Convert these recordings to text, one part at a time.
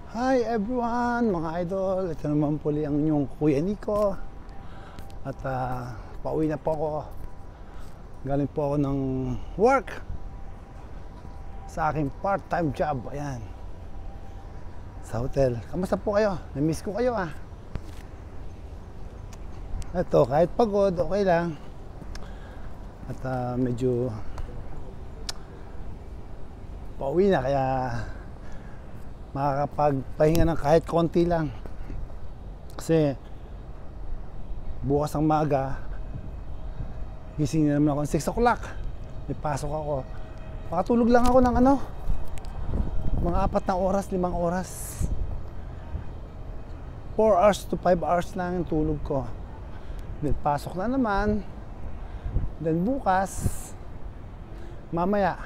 Hi everyone, mga idol. Ito naman puli ang inyong Kuya Nico. At pauwi na po ako. Galing po ako ng work sa aking part-time job. Ayan, sa hotel. Kamusta po kayo? Na-miss ko kayo Ito, kahit pagod, okay lang. At medyo pauwi na, kaya makakapagpahinga ng kahit konti lang. Kasi bukas ang maaga, gising na naman ako 6 o'clock. May pasok ako. Makatulog lang ako ng mga 4 na oras, 5 oras. 4 hours to 5 hours lang yung tulog ko. Then pasok na naman. Then bukas, mamaya,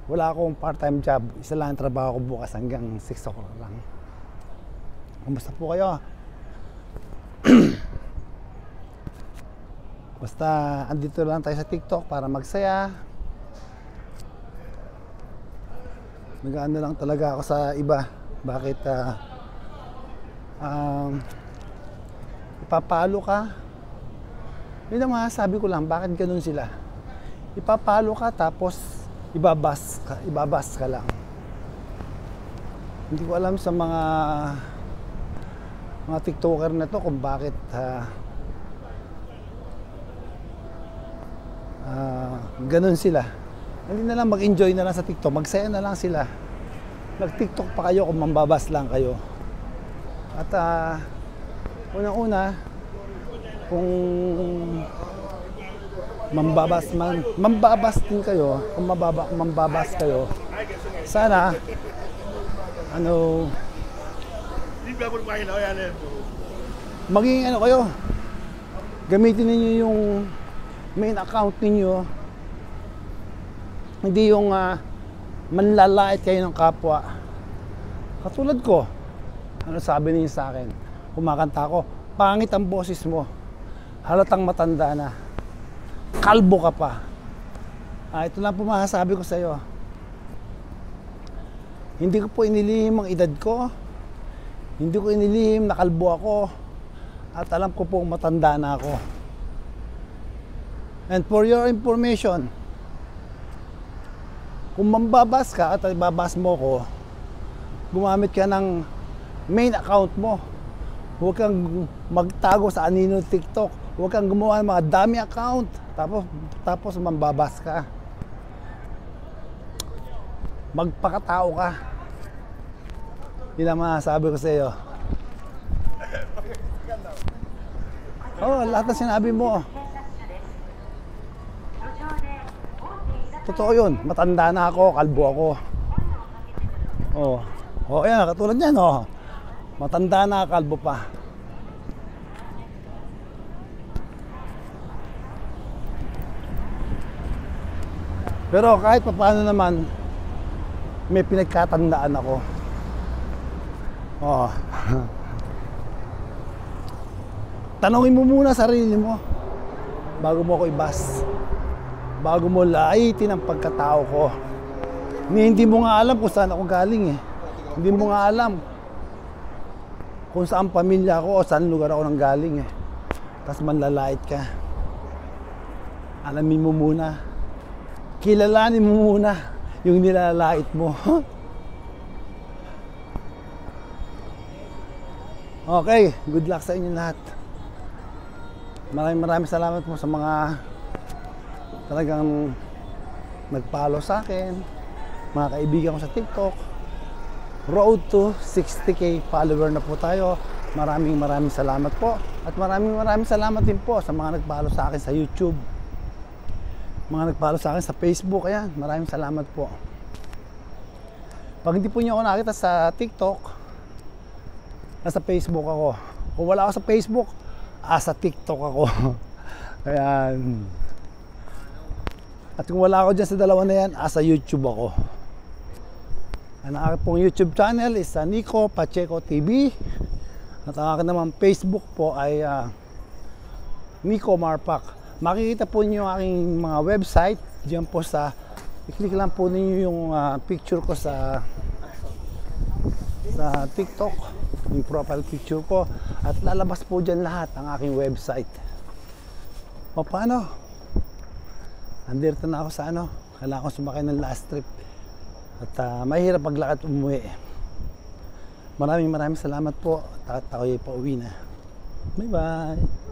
wala akong part-time job. Isa lang ang trabaho ko bukas hanggang 6 o'clock lang. Kumusta po kayo? Basta andito lang tayo sa TikTok para magsaya. Nag-ano lang talaga ako sa iba. Bakit ipapalo ka? Yun ang masasabi ko lang, bakit ganun sila? Ipapalo ka tapos ibabas ka lang. Hindi ko alam sa mga TikToker na to kung bakit ganun sila. Hindi na lang mag-enjoy na lang sa TikTok, magsaya na lang sila. Nag-TikTok pa kayo kung mambabas lang kayo. At unang-una, kung mambabas din kayo, kung mambabas kayo, sana maging kayo, gamitin niyo yung main account niyo, hindi yung manlalait kayo ng kapwa. Katulad ko, sabi niyo sa akin, kumakanta ko, pangit ang boses mo, halatang matanda na, kalbo ka pa. Ito lang po masasabi ko sa iyo. Hindi ko po inilihim ang edad ko. Hindi ko inilihim na kalbo ako. At alam ko po matanda na ako. And for your information, kung mambabas ka at ibabas mo ko, gumamit ka ng main account mo. Huwag kang magtago sa anino TikTok. Huwag kang gumawa ng mga dami account. Tapos mambabas ka. Magpakatao ka. Yun ang masasabi ko sa iyo. Lahat ng sinabi mo. Totoo yun. Matanda na ako, kalbo ako. Ayan, katulad yan, matanda na, kalbo pa. Pero kahit paano naman, may pinagkatandaan ako. Tanungin mo muna sarili mo bago mo ako ibas. Bago mo laitin ang pagkatao ko. Hindi mo nga alam kung saan ako galing Hindi mo nga alam kung saan pamilya ko o saan lugar ako nang galing Tapos manlalait ka. Alamin mo muna. Kilalanin mo muna yung nilalait mo. Okay, good luck sa inyo lahat. Maraming salamat po sa mga talagang nag-follow sa akin, mga kaibigan ko sa TikTok. Road to 60k follower na po tayo. Maraming salamat po. At maraming salamat din po sa mga nag-follow sa akin sa YouTube, mga nag-follow sa akin sa Facebook. Ayan, maraming salamat po. Pag hindi po niyo ako nakita sa TikTok, nasa Facebook ako. Kung wala ako sa Facebook, sa TikTok ako. Ayan. At kung wala ako dyan sa dalawa na yan, sa YouTube ako. Ang aking pong YouTube channel is Nico Pacheco TV. At ang aking naman Facebook po ay Nico Marpak. Makikita po niyo ang aking mga website diyan po sa, i-click lang po niyo yung picture ko sa sa TikTok, yung profile picture ko, at lalabas po dyan lahat ang aking website. O paano? Andito na ako sa kailangan ko sumakay ng last trip at mahirap paglakad umuwi. Maraming salamat po at ako'y pauwi na. Bye bye.